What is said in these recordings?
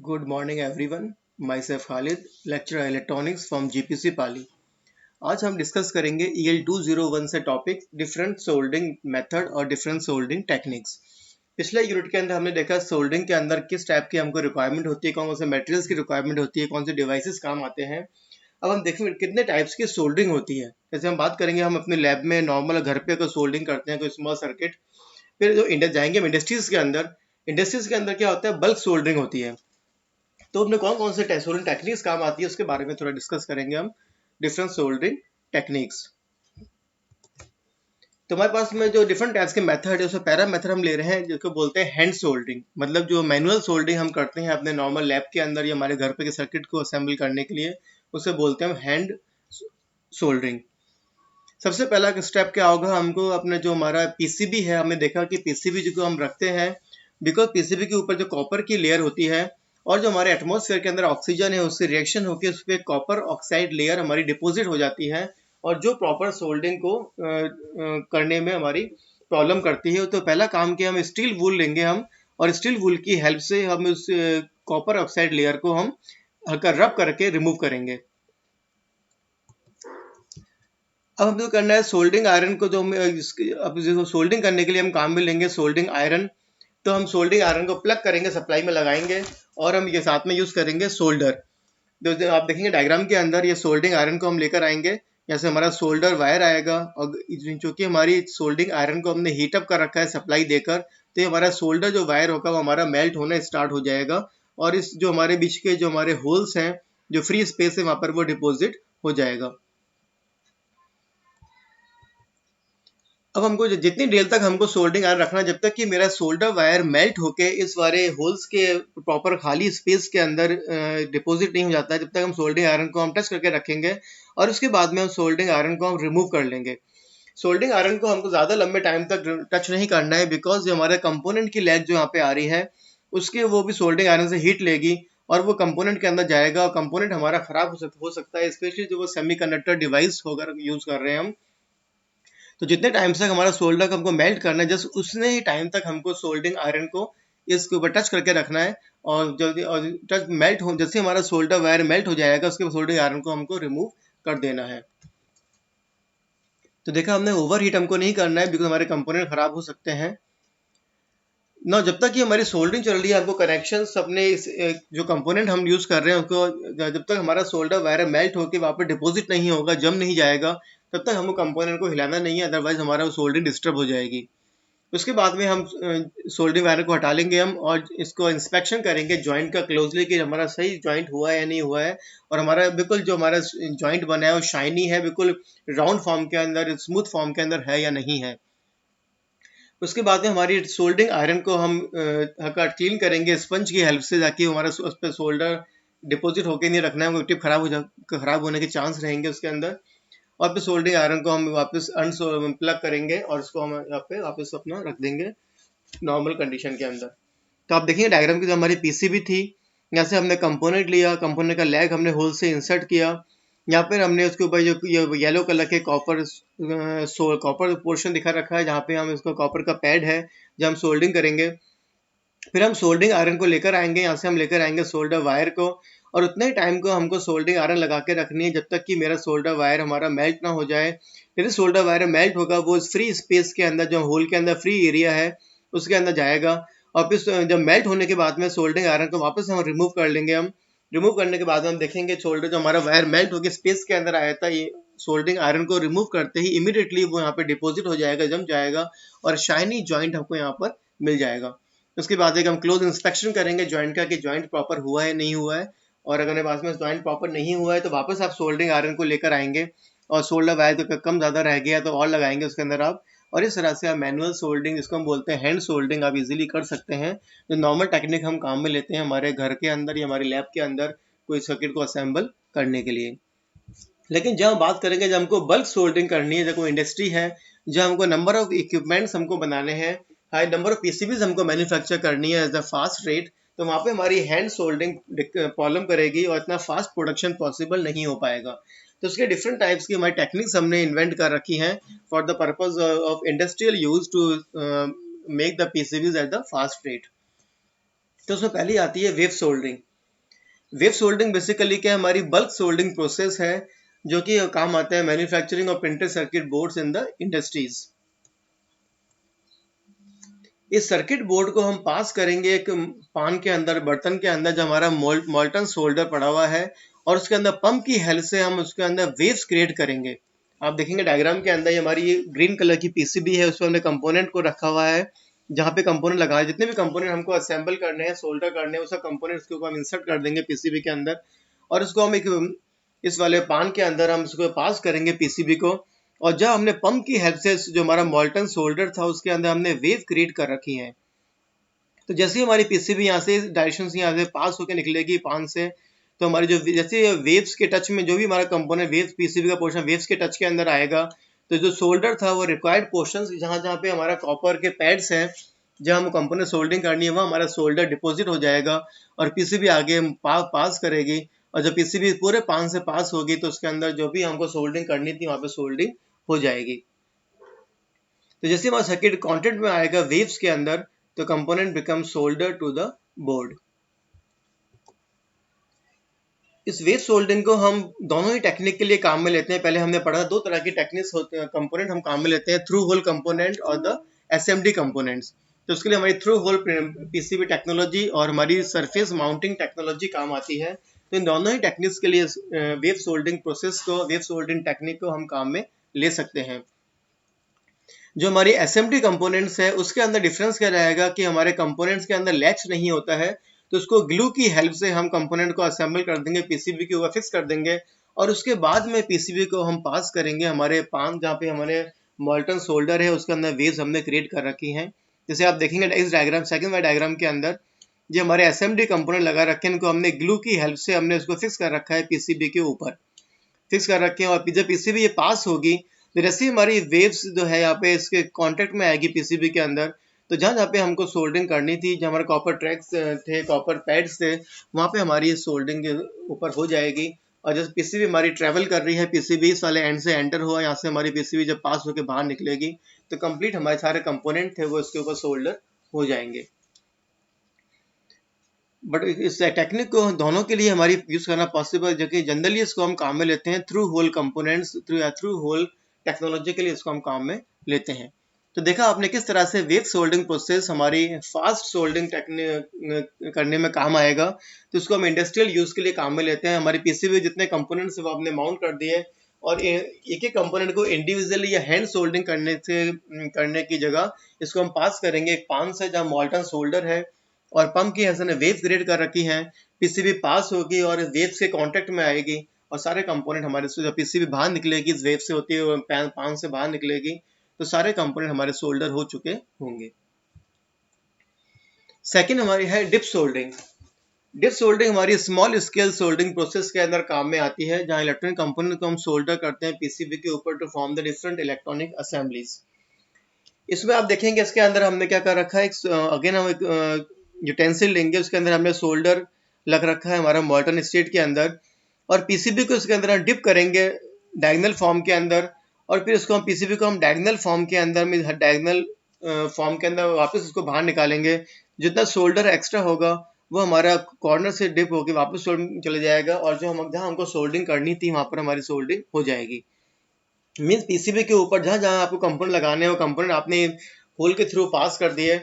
Good morning everyone. Myself Khalid, lecturer electronics from GPC Pali. आज हम discuss करेंगे EL 201 से टॉपिक डिफरेंट सोल्डिंग मेथड और different soldering techniques. पिछले unit के अंदर हमने देखा सोल्डिंग के अंदर किस टाइप की हमको रिक्वायरमेंट होती है, कौन से मटेरियल्स की रिक्वायरमेंट होती है, कौन से डिवाइसेस काम आते हैं। अब हम देखेंगे कितने टाइप्स की सोल्डिंग होती है। जैसे हम बात करेंगे, हम अपने लैब में नॉर्मल घर पे अगर सोल्डिंग करते हैं कोई स्मॉल सर्किट, फिर जो जाएंगे हम इंडस्ट्रीज के अंदर क्या होता है, बल्क सोल्डरिंग होती है। तो अपने कौन कौन से सोल्डरिंग टेक्निक्स काम आती है उसके बारे में थोड़ा डिस्कस करेंगे हम, डिफरेंट सोल्डरिंग टेक्निक्स। तो हमारे पास में जो डिफरेंट टाइप्स के मेथड है, उसमें पहला मेथड हम ले रहे हैं जिसको बोलते हैं हैंड सोल्डरिंग। मतलब जो मैनुअल सोल्डरिंग हम करते हैं अपने नॉर्मल लैब के अंदर या हमारे घर पे के सर्किट को असेंबल करने के लिए, उसे बोलते हैं हैंड सोल्डरिंग। सबसे पहला स्टेप क्या होगा, हमको अपने जो हमारा पीसीबी है, हमने देखा कि पीसीबी जो हम रखते हैं, बिकॉज पीसीबी के ऊपर जो कॉपर की लेयर होती है और जो हमारे एटमॉस्फेयर के अंदर ऑक्सीजन है उससे रिएक्शन होकर उस पर कॉपर ऑक्साइड लेयर हमारी डिपॉजिट हो जाती है और जो प्रॉपर सोल्डिंग को करने में हमारी प्रॉब्लम करती है। तो पहला काम किया, हम स्टील वूल लेंगे हम, और स्टील वूल की हेल्प से हम उस कॉपर ऑक्साइड लेयर को हम हल्का रब करके रिमूव करेंगे। अब हम जो करना है सोल्डिंग आयरन को, जो हम अब जो सोल्डिंग करने के लिए हम काम में लेंगे सोल्डिंग आयरन। तो हम सोल्डिंग आयरन को प्लग करेंगे, सप्लाई में लगाएंगे और हम ये साथ में यूज करेंगे सोल्डर। जो आप देखेंगे डायग्राम के अंदर, ये सोल्डिंग आयरन को हम लेकर आएंगे, जैसे हमारा सोल्डर वायर आएगा और चूंकि हमारी सोल्डिंग आयरन को हमने हीटअप कर रखा है सप्लाई देकर, तो ये हमारा सोल्डर जो वायर होगा वो हमारा मेल्ट होना स्टार्ट हो जाएगा और इस जो हमारे बीच के जो हमारे होल्स हैं, जो फ्री स्पेस है वहां पर वो डिपॉजिट हो जाएगा। अब हमको जितनी देर तक हमको सोल्डिंग आयरन रखना, जब तक कि मेरा सोल्डर वायर मेल्ट होके इस वाले होल्स के प्रॉपर खाली स्पेस के अंदर डिपॉजिट नहीं हो जाता है, जब तक हम सोल्डिंग आयरन को हम टच करके रखेंगे और उसके बाद में हम सोल्डिंग आयरन को हम रिमूव कर लेंगे। सोल्डिंग आयरन को हमको ज़्यादा लंबे टाइम तक टच नहीं करना है, बिकॉज जो हमारे कंपोनेंट की लेग जो यहाँ पे आ रही है उसके वो भी सोल्डिंग आयरन से हीट लेगी और वो कंपोनेंट के अंदर जाएगा और कंपोनेंट हमारा खराब हो सकता है, स्पेशली जो वो सेमीकंडक्टर डिवाइस होकर यूज कर रहे हैं हम। तो जितने टाइम तक हमारा सोल्डर को हमको मेल्ट करना है, जस्ट उतने ही टाइम तक हमको सोल्डिंग आयरन को इसके ऊपर टच करके रखना है और जल्दी और टच मेल्ट हो, जैसे हमारा सोल्डर वायर मेल्ट हो जाएगा उसके बाद सोल्डिंग आयरन को हमको रिमूव कर देना है। तो देखा हमने, ओवर हीट हमको नहीं करना है बिकॉज हमारे कंपोनेंट खराब हो सकते हैं ना। जब तक कि हमारी सोल्डरिंग चल रही है, हमको कनेक्शन अपने इस जो कंपोनेंट हम यूज कर रहे हैं उसको, जब तक हमारा सोल्डर वायर मेल्ट होकर वहाँ पर डिपॉजिट नहीं होगा, जम नहीं जाएगा, तब तक हमको कंपोनेंट को हिलाना नहीं है, अदरवाइज हमारा सोल्डरिंग डिस्टर्ब हो जाएगी। उसके बाद में हम सोल्डरिंग वायर को हटा लेंगे हम और इसको इंस्पेक्शन करेंगे जॉइंट का क्लोजली कि हमारा सही जॉइंट हुआ है या नहीं हुआ है और हमारा बिल्कुल जो हमारा जॉइंट बना है वो शाइनी है, बिल्कुल राउंड फॉर्म के अंदर, स्मूथ फॉर्म के अंदर है या नहीं है। उसके बाद में हमारी सोल्डरिंग आयरन को हम क्लीन करेंगे स्पंज की हेल्प से, ताकि हमारा उस पर सोल्डर डिपॉजिट होके नहीं रखना है, टिप खराब होने के चांस रहेंगे उसके अंदर। और फिर सोल्डरिंग आयरन को हम वापस अनप्लग करेंगे और इसको हम यहाँ पे वापस अपना रख देंगे नॉर्मल कंडीशन के अंदर। तो आप देखिए डायग्राम की जो हमारी पीसीबी थी, यहाँ से हमने कंपोनेंट लिया, कंपोनेंट का लेग हमने होल से इंसर्ट किया, यहाँ पर हमने उसके ऊपर जो येलो कलर के कॉपर पोर्शन दिखा रखा है, जहाँ पे हम इसको कॉपर का पैड है जब हम सोल्डिंग करेंगे। फिर हम सोल्डिंग आयरन को लेकर आएंगे, यहाँ से हम लेकर आएंगे सोल्डर वायर को और उतने ही टाइम को हमको सोल्डिंग आयरन लगा के रखनी है जब तक कि मेरा सोल्डर वायर हमारा मेल्ट ना हो जाए। जैसे सोल्डर वायर मेल्ट होगा वो फ्री स्पेस के अंदर, जो होल के अंदर फ्री एरिया है उसके अंदर जाएगा और फिर जब मेल्ट होने के बाद में सोल्डिंग आयरन को वापस हम रिमूव कर लेंगे। हम रिमूव करने के बाद हम देखेंगे सोल्डर जो हमारा वायर मेल्ट होकर स्पेस के अंदर आया था, ये सोल्डिंग आयरन को रिमूव करते ही इमीडिएटली वो यहाँ पे डिपॉजिट हो जाएगा, जम जाएगा और शाइनी जॉइंट हमको यहाँ पर मिल जाएगा। उसके बाद एक हम क्लोज इंस्पेक्शन करेंगे जॉइंट का कि जॉइंट प्रॉपर हुआ है नहीं हुआ है, और अगर हमारे पास में जॉइंट प्रॉपर नहीं हुआ है तो वापस आप सोल्डरिंग आयरन को लेकर आएंगे और सोल्डर वायर तो कम ज़्यादा रह गया तो और लगाएंगे उसके अंदर आप, और इस तरह से आप मैनुअल सोल्डरिंग, जिसको हम बोलते हैं हैंड सोल्डरिंग, आप इजीली कर सकते हैं। जो नॉर्मल टेक्निक हम काम में लेते हैं हमारे घर के अंदर या हमारे लैब के अंदर कोई सर्किट को असेंबल करने के लिए। लेकिन जब हम बात करेंगे, जब हमको बल्क सोल्डरिंग करनी है, जब कोई इंडस्ट्री है, जब हमको नंबर ऑफ इक्विपमेंट्स हमको बनाने हैं, हाई नंबर ऑफ पीसीबीज हमको मैन्युफैक्चर करनी है एज अ फास्ट रेट, तो वहाँ पे हमारी हैंड सोल्डरिंग प्रॉब्लम करेगी और इतना फास्ट प्रोडक्शन पॉसिबल नहीं हो पाएगा। तो उसके डिफरेंट टाइप्स की हमारी टेक्निक्स हमने इन्वेंट कर रखी हैं for the purpose of industrial use to make the PCBs at the fast rate. तो उसमें पहली आती है wave soldering. Wave soldering basically क्या है, हमारी बल्क सोल्डिंग प्रोसेस है जो कि काम आता है मैन्युफैक्चरिंग और printed circuit boards in the industries. इस सर्किट बोर्ड को हम पास करेंगे एक पान के अंदर, बर्तन के अंदर, जो हमारा मोल्टन सोल्डर पड़ा हुआ है, और उसके अंदर पंप की हेल्प से हम उसके अंदर वेव्स क्रिएट करेंगे। आप देखेंगे डायग्राम के अंदर, ये हमारी ये ग्रीन कलर की पीसीबी है, उसमें हमने कंपोनेंट को रखा हुआ है, जहाँ पे कंपोनेंट लगा है, जितने भी कंपोनेंट हमको असेंबल करने हैं, सोल्डर करने हैं, उस कंपोनेंट्स को हम इंसर्ट कर देंगे पीसीबी के अंदर, और उसको हम एक इस वाले पान के अंदर हम उसको पास करेंगे पीसीबी को। और जब हमने पंप की हेल्प से जो हमारा मोल्टन सोल्डर था उसके अंदर हमने वेव क्रिएट कर रखी है, तो जैसे ही हमारी पीसीबी यहाँ से डायरेक्शन से यहाँ से पास होकर निकलेगी पान से, तो हमारी जो जैसे वेव्स के टच में जो भी हमारा कंपोनेंट वेव्स पीसीबी का पोर्शन वेव्स के टच के अंदर आएगा, तो जो सोल्डर था वो रिक्वायर्ड पोर्शन जहाँ जहाँ पे हमारा कॉपर के पैड्स हैं, जहाँ हम कंपोनेंट सोल्डिंग करनी है, वहाँ हमारा सोल्डर डिपॉजिट हो जाएगा और पीसीबी आगे पास करेगी। और जब पीसीबी पूरे पान से पास होगी तो उसके अंदर जो भी हमको सोल्डिंग करनी थी वहाँ पे सोल्डिंग हो जाएगी। तो जैसे हमारा सर्किट कॉन्टेक्ट में आएगा वेव्स के अंदर, तो component become solder to the board. इस वेव सोल्डिंग को हम दोनों ही टेक्निक के लिए काम में लेते हैं। पहले हमने पढ़ा दो तरह की टेक्निक्स होते हैं, कंपोनेंट हम काम में लेते हैं, थ्रू होल कंपोनेंट और द एसएमडी कंपोनेंट्स। तो उसके लिए हमारी थ्रू होल पीसीबी टेक्नोलॉजी और हमारी सरफेस माउंटिंग टेक्नोलॉजी काम आती है। तो इन दोनों ही टेक्निक्स के लिए वेव सोल्डिंग प्रोसेस को, वेव सोल्डिंग टेक्निक को हम काम में ले सकते हैं। जो हमारी एसएमडी कंपोनेंट्स है उसके अंदर डिफरेंस क्या रहेगा कि हमारे कंपोनेंट्स के अंदर लैच नहीं होता है, तो उसको ग्लू की हेल्प से हम कंपोनेंट को असेंबल कर देंगे, पीसीबी के ऊपर फिक्स कर देंगे, और उसके बाद में पीसीबी को हम पास करेंगे हमारे पान जहाँ पे हमारे मोल्टन सोल्डर है उसके अंदर वेव्स हमने क्रिएट कर रखी हैं। जैसे आप देखेंगे इस डायग्राम, सेकंड वाले डायग्राम के अंदर जो हमारे एसएमडी कंपोनेंट लगा रखे हैं, इनको हमने ग्लू की हेल्प से हमने उसको फिक्स कर रखा है, पीसीबी के ऊपर फिक्स कर रखे हैं। और जब पीसीबी ये पास होगी तो जैसे हमारी वेव्स जो है यहाँ पे इसके कांटेक्ट में आएगी पीसीबी के अंदर, तो जहाँ जहाँ पे हमको सोल्डिंग करनी थी, जहाँ हमारे कॉपर ट्रैक्स थे, कॉपर पैड्स थे, वहाँ पे हमारी सोल्डिंग के ऊपर हो जाएगी। और जब पीसीबी हमारी ट्रेवल कर रही है, पीसीबी इस वाले एंड से एंटर हुआ, यहाँ से हमारी पीसीबी जब पास होकर बाहर निकलेगी, तो कंप्लीट हमारे सारे कंपोनेंट थे वो इसके ऊपर सोल्डर हो जाएंगे। बट इस टेक्निक को दोनों के लिए हमारी यूज करना पॉसिबल, जो कि जनरली इसको हम काम में लेते हैं through hole components, through hole technology के लिए इसको हम काम में लेते हैं। तो देखा आपने किस तरह से वेव सोल्डिंग प्रोसेस हमारी फास्ट सोल्डिंग टेक्निक करने में काम आएगा। तो इसको हम इंडस्ट्रियल यूज के लिए काम में लेते हैं। हमारी पीसीबी जितने कंपोनेंट्स वो आपने माउंट कर दिए, और एक एक कंपोनेंट को इंडिविजुअली या हैंड सोल्डिंग करने की जगह इसको हम पास करेंगे एक पान से, जहाँ मोल्टन सोल्डर है और पंप की ऐसे वेव क्रिएट कर रखी है, पीसीबी पास होगी और वेव्स के कांटेक्ट में आएगी, और सारे कंपोनेंट हमारे से जब पीसीबी बाहर निकलेगी, इस वेव से होती है पान से बाहर निकलेगी, तो सारे कंपोनेंट हमारे सोल्डर हो चुके होंगे। सेकंड हमारी है डिप सोल्डिंग। डिप सोल्डिंग हमारी स्मॉल स्केल सोल्डिंग प्रोसेस के अंदर काम में आती है, जहां इलेक्ट्रॉनिक कंपोनेंट को हम सोल्डर करते हैं पीसीबी के ऊपर to form the different electronic assemblies. इसमें आप देखेंगे इसके अंदर हमने क्या कर रखा है, अगेन हम एक यूटेंसिल लेंगे, उसके अंदर हमने सोल्डर लग रखा है हमारा मॉल्टन स्टेट के अंदर, और पीसीबी को इसके अंदर हम डिप करेंगे डायगोनल फॉर्म के अंदर, और फिर इसको हम पीसीबी को हम डायगोनल फॉर्म के अंदर में डायगोनल फॉर्म के अंदर वापस इसको बाहर निकालेंगे। जितना सोल्डर एक्स्ट्रा होगा वो हमारा कॉर्नर से डिप होकर वापस चले जाएगा, और जो हम जहाँ हमको सोल्डिंग करनी थी वहां पर हमारी सोल्डिंग हो जाएगी। मीन्स पीसीबी के ऊपर जहाँ जहाँ आपको कंपोनेंट लगाने हैं वो कंपोनेंट आपने होल के थ्रू पास कर दिए,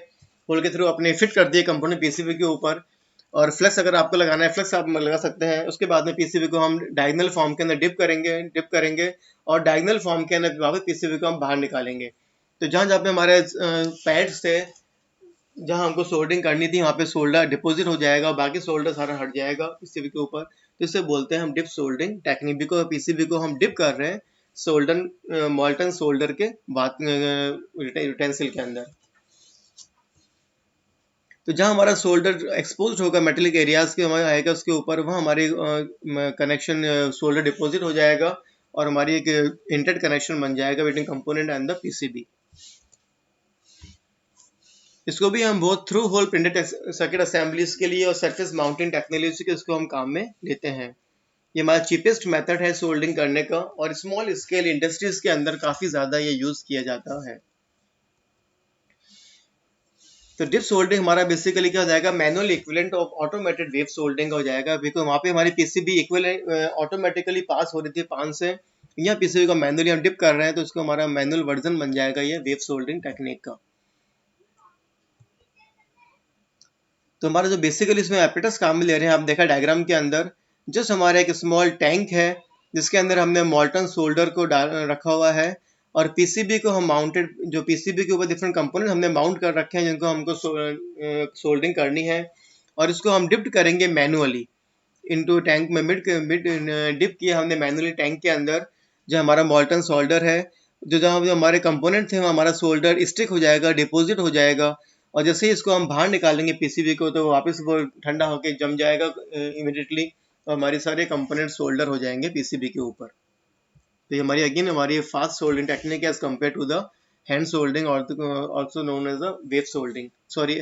होल के थ्रू अपने फिट कर दिए कंपोनेंट पीसीबी के ऊपर। और फ्लेक्स अगर आपको लगाना है, फ्लेक्स आप लगा सकते हैं। उसके बाद में पीसीबी को हम डायगोनल फॉर्म के अंदर डिप करेंगे और डायगोनल फॉर्म के अंदर वापस पीसीबी को हम बाहर निकालेंगे। तो जहाँ जहाँ पे हमारे पैड्स थे, जहाँ हमको सोल्डिंग करनी थी, वहाँ पे सोल्डर डिपॉजिट हो जाएगा और बाकी सोल्डर सारा हट जाएगा पीसीबी के ऊपर। तो इसे बोलते हैं हम डिप सोल्डिंग टेक्निक। को पीसीबी को हम डिप कर रहे हैं सोल्डर मॉल्टन सोल्डर के बाद यूटेंसिल के अंदर। तो जहाँ हमारा सोल्डर एक्सपोज होगा मेटेलिक एरियाज के हमारे आएगा उसके ऊपर, वहाँ हमारे कनेक्शन सोल्डर डिपॉजिट हो जाएगा और हमारी एक इंटर कनेक्शन बन जाएगा between component and the PCB. इसको भी हम बहुत through hole printed circuit assemblies के लिए और सरफेस माउंटिंग टेक्नोलॉजी के इसको हम काम में लेते हैं। ये हमारा चीपेस्ट मेथड है सोल्डिंग करने का, और स्मॉल स्केल इंडस्ट्रीज के अंदर काफी ज्यादा ये यूज किया जाता है। तो डिप सोल्डिंग हमारा बेसिकली क्या हो जाएगा, manual equivalent of automated wave soldering हो जाएगा, बिकॉज वहाँ पे हमारी पीसीबी इक्विवेलेंट ऑटोमेटिकली पास हो रही थी 5 से, यहाँ पीसीबी को मैनुअली हम डिप कर रहे हैं, तो इसको हमारा मैनुअल वर्जन बन जाएगा ये वेव सोल्डिंग टेक्निक का। तो हमारा जो बेसिकली इसमें एपरेटस काम में ले रहे हैं, आप देखा डायग्राम के अंदर, जस्ट हमारा एक स्मॉल टैंक है जिसके अंदर हमने मोल्टन सोल्डर को डाल रखा हुआ है, और पीसीबी को हम माउंटेड, जो पीसीबी के ऊपर डिफरेंट कंपोनेंट हमने माउंट कर रखे हैं जिनको हमको सोल्डिंग करनी है, और इसको हम डिप्ट करेंगे मैनुअली इनटू टैंक में। मिड मिड डिप किया हमने मैनुअली टैंक के अंदर, जो हमारा मोल्टन सोल्डर है, जो हमारे कंपोनेंट थे, हमारा सोल्डर स्टिक हो जाएगा, डिपोजिट हो जाएगा, और जैसे ही इसको हम बाहर निकालेंगे पीसीबी को, तो वापस वो ठंडा होकर जम जाएगा इमिडिएटली, और हमारे सारे कंपोनेंट सोल्डर हो जाएंगे पीसीबी के ऊपर। तो ये हमारी अगेन हमारी फास्ट सोल्डिंग टेक्निक है as compare to the hand soldering, also known as the wave soldering, sorry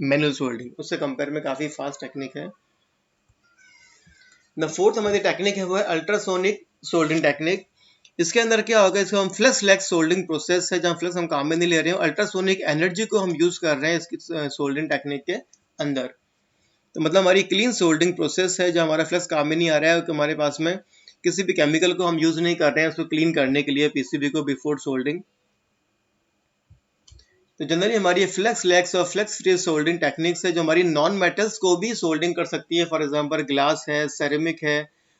manual soldering, उससे कंपेयर में काफ़ी फास्ट टेक्निक है। द फोर्थ हमारी टेक्निक है वो है अल्ट्रासोनिक सोल्डिंग टेक्निक। इसके अंदर क्या होगा, इसको हम फ्लक्स लेस सोल्डिंग प्रोसेस है, जहाँ फ्लक्स हम काम में नहीं ले रहे हैं, अल्ट्रासोनिक एनर्जी को हम यूज कर रहे हैं इसकी सोल्डिंग टेक्निक के अंदर। तो मतलब हमारी क्लीन सोल्डिंग प्रोसेस है, जहाँ हमारा फ्लक्स काम में नहीं आ रहा है, हमारे पास में किसी भी केमिकल को हम यूज नहीं कर रहे हैं उसको क्लीन करने के लिए पीसीबी को बिफोर सोल्डिंग। तो जनरली हमारी फ्लक्स लेस और फ्लक्स फ्री सोल्डिंग टेक्निक्स है, जो हमारी नॉन मेटल्स को भी सोल्डिंग कर सकती है। फॉर एग्जांपल ग्लास है, सेरेमिक है,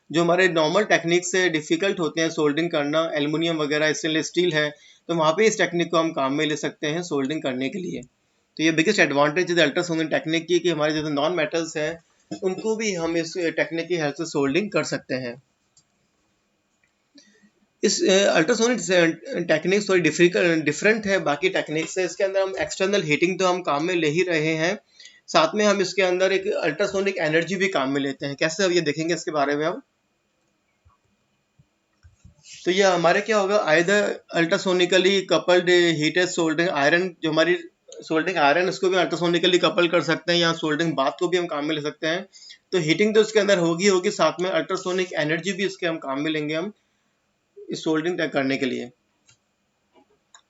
जो हमारे नॉर्मल टेक्निक से डिफिकल्ट होते हैं सोल्डिंग करना, एल्युमिनियम वगैरह, स्टेनलेस स्टील है, तो वहाँ पे इस टेक्निक को हम काम में ले सकते हैं सोल्डिंग करने के लिए। तो ये बिगेस्ट एडवांटेज है अल्ट्रासोनिक टेक्निक की, कि हमारे जैसे नॉन मेटल्स हैं उनको भी हम इस टेक्निक की हेल्प से सोल्डिंग कर सकते हैं। इस अल्ट्रासोनिक टेक्निक थोड़ी डिफरेंट है बाकी टेक्निक से। इसके अंदर हम एक्सटर्नल हीटिंग तो हम काम में ले ही रहे हैं, साथ में हम इसके अंदर एक अल्ट्रासोनिक एनर्जी भी काम में लेते हैं। कैसे, अब ये देखेंगे इसके बारे में हम। तो ये हमारे क्या होगा, either ultrasonically coupled heated soldering iron, जो हमारी सोल्डिंग आयरन, इसको भी अल्ट्रासोनिकली कपल कर सकते हैं, या सोल्डिंग बाथ को भी हम काम में ले सकते हैं। तो हीटिंग तो इसके अंदर होगी, साथ में अल्ट्रासोनिक एनर्जी भी इसके हम काम में लेंगे हम इस सोल्डिंग करने के लिए।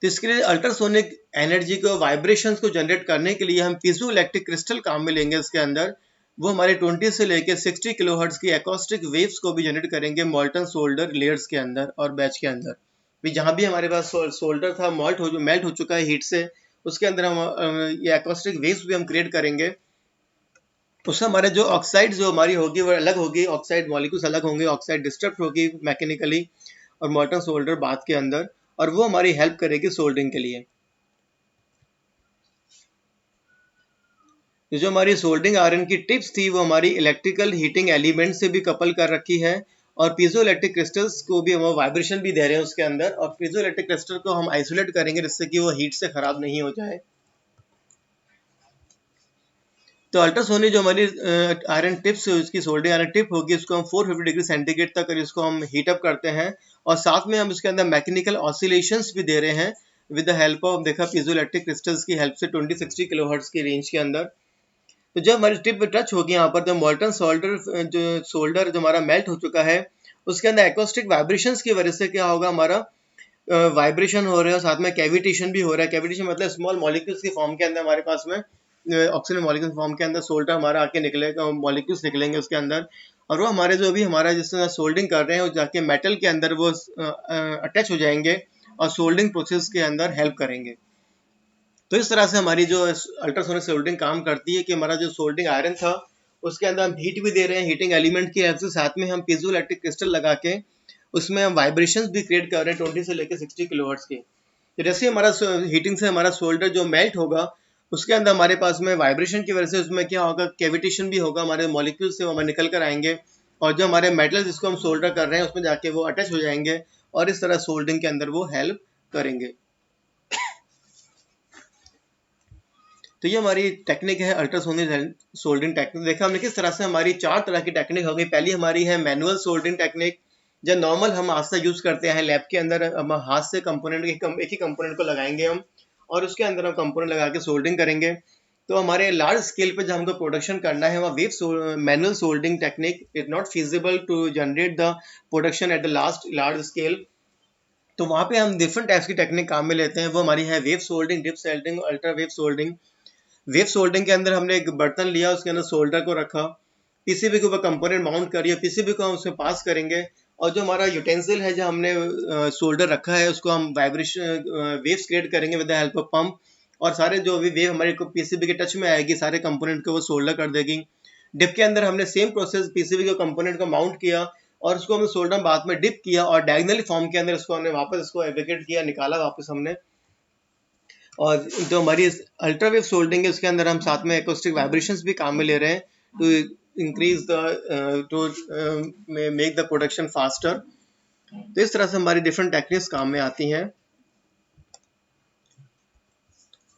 तो इसके लिए अल्ट्रासोनिक एनर्जी को, वाइब्रेशंस को जनरेट करने के लिए हम पीजो इलेक्ट्रिक क्रिस्टल काम में लेंगे इसके अंदर। वो हमारे 20 से लेकर 60 किलोहर्ट्ज की एकॉस्टिक वेव्स को भी जनरेट करेंगे मोल्टन सोल्डर लेयर्स के अंदर और बैच के अंदर भी। जहाँ भी हमारे पास सोल्डर था मेल्ट हो चुका है हीट से, उसके अंदर हम ये एकॉस्टिक वेव्स भी हम क्रिएट करेंगे। उससे हमारे जो ऑक्साइड जो हमारी होगी वो अलग होगी, ऑक्साइड मॉलिक्यूल्स अलग होंगे, ऑक्साइड डिस्टर्ब होगी मैकेनिकली और मोल्टन सोल्डर बाथ के अंदर, और वो हमारी हेल्प करेगी सोल्डिंग के लिए। जो हमारी सोल्डिंग आयरन की टिप्स थी वो हमारी इलेक्ट्रिकल हीटिंग एलिमेंट से भी कपल कर रखी है, और पीजो इलेक्ट्रिक क्रिस्टल्स को भी हम वाइब्रेशन भी दे रहे हैं उसके अंदर, और पीजो इलेक्ट्रिक क्रिस्टल को हम आइसोलेट करेंगे जिससे कि वो हीट से खराब नहीं हो जाए। तो अल्ट्रासोनिक जो हमारी आयरन टिप्स, उसकी सोल्डिंग आयरन टिप होगी, उसको हम 450 डिग्री सेंटीग्रेड तक इसको हम हीट अप करते हैं, और साथ में हम इसके अंदर मैकेनिकल ऑसिलेशंस भी दे रहे हैं विद द हेल्प ऑफ, देखा, पीजो इलेक्ट्रिक क्रिस्टल्स की हेल्प से 20-60 किलोहर्ट्ज की रेंज के अंदर। तो जब हमारी टिप टच होगी यहाँ पर, तो मोल्टन सोल्डर जो हमारा मेल्ट हो चुका है, उसके अंदर एक्रोस्टिक वाइब्रेशंस की वजह से क्या होगा, हमारा वाइब्रेशन हो रहा है, और साथ में कैविटेशन भी हो रहा है। कैविटेशन मतलब स्मॉल मॉलिक्यूल्स की फॉर्म के अंदर हमारे पास में ऑक्सीजन मॉलिक्यूल फॉर्म के अंदर सोल्डर हमारा आके निकलेगा, मॉलिक्यूल्स निकलेंगे उसके अंदर, और वो हमारे जो भी हमारा जिससे सोल्डिंग कर रहे हैं वो जाके मेटल के अंदर वो अटैच हो जाएंगे और सोल्डिंग प्रोसेस के अंदर हेल्प करेंगे। तो इस तरह से हमारी जो अल्ट्रासोनिक सोल्डिंग काम करती है कि हमारा जो सोल्डिंग आयरन था उसके अंदर हम हीट भी दे रहे हैं, हीटिंग एलिमेंट की हेल्प से, साथ में हम पीजो इलेक्ट्रिक क्रिस्टल लगा के उसमें हम वाइब्रेशंस भी क्रिएट कर रहे हैं 20 से लेकर 60 किलोहर्ट्ज के। तो जैसे हमारा हीटिंग से हमारा सोल्डर जो मेल्ट होगा, उसके अंदर हमारे पास में वाइब्रेशन की वजह से उसमें क्या होगा, कैविटेशन भी होगा, हमारे मॉलिक्यूल से वो निकल कर आएंगे, और जो हमारे मेटल जिसको हम सोल्डर कर रहे हैं उसमें जाके वो अटैच हो जाएंगे, और इस तरह सोल्डिंग के अंदर वो हेल्प करेंगे। तो ये हमारी टेक्निक है अल्ट्रासोनिक सोल्डिंग टेक्निक। देखा हमने किस तरह से हमारी 4 तरह की टेक्निक हो गई। पहली हमारी है मैनुअल सोल्डिंग टेक्निक, जो नॉर्मल हम हाथ से यूज करते हैं लैब के अंदर, हम हाथ से कंपोनेंट एक ही कंपोनेंट को लगाएंगे हम, और उसके अंदर हम कंपोनेंट लगा के सोल्डिंग करेंगे। तो हमारे लार्ज स्केल पे जब हमको प्रोडक्शन करना है, वहाँ wave manual soldering technique is not feasible to generate the production at the large scale. तो वहाँ पे हम डिफरेंट टाइप्स की टेक्निक काम में लेते हैं, वो हमारी है wave soldering, dip soldering, ultra wave soldering. Wave soldering के अंदर हमने एक बर्तन लिया, उसके अंदर सोल्डर को रखा, पीसीबी के ऊपर कंपोनेंट माउंट करिए, पीसीबी को हम उसमें पास करेंगे, और जो हमारा यूटेंसिल है, जो हमने सोल्डर रखा है, उसको हम वाइब्रेशन वेव्स क्रिएट करेंगे with the help of pump, और सारे जो भी वेव हमारे को पीसीबी के टच में आएगी, सारे कंपोनेंट को वो सोल्डर कर देगी। डिप के अंदर हमने सेम प्रोसेस, पीसीबी के कंपोनेंट को माउंट किया और उसको हमने सोल्डर बाद में डिप किया, और डायगोनली फॉर्म के अंदर इसको हमने वापस इसको एब्रिकेट किया, निकाला वापस हमने। और जो हमारी अल्ट्रावेव सोल्डरिंग है, उसके अंदर हम साथ में एकॉस्टिक वाइब्रेशंस भी काम में ले रहे हैं to increase the to make the production faster. तो इस तरह से हमारी डिफरेंट टेक्निक्स काम में आती हैं।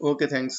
Okay, thanks.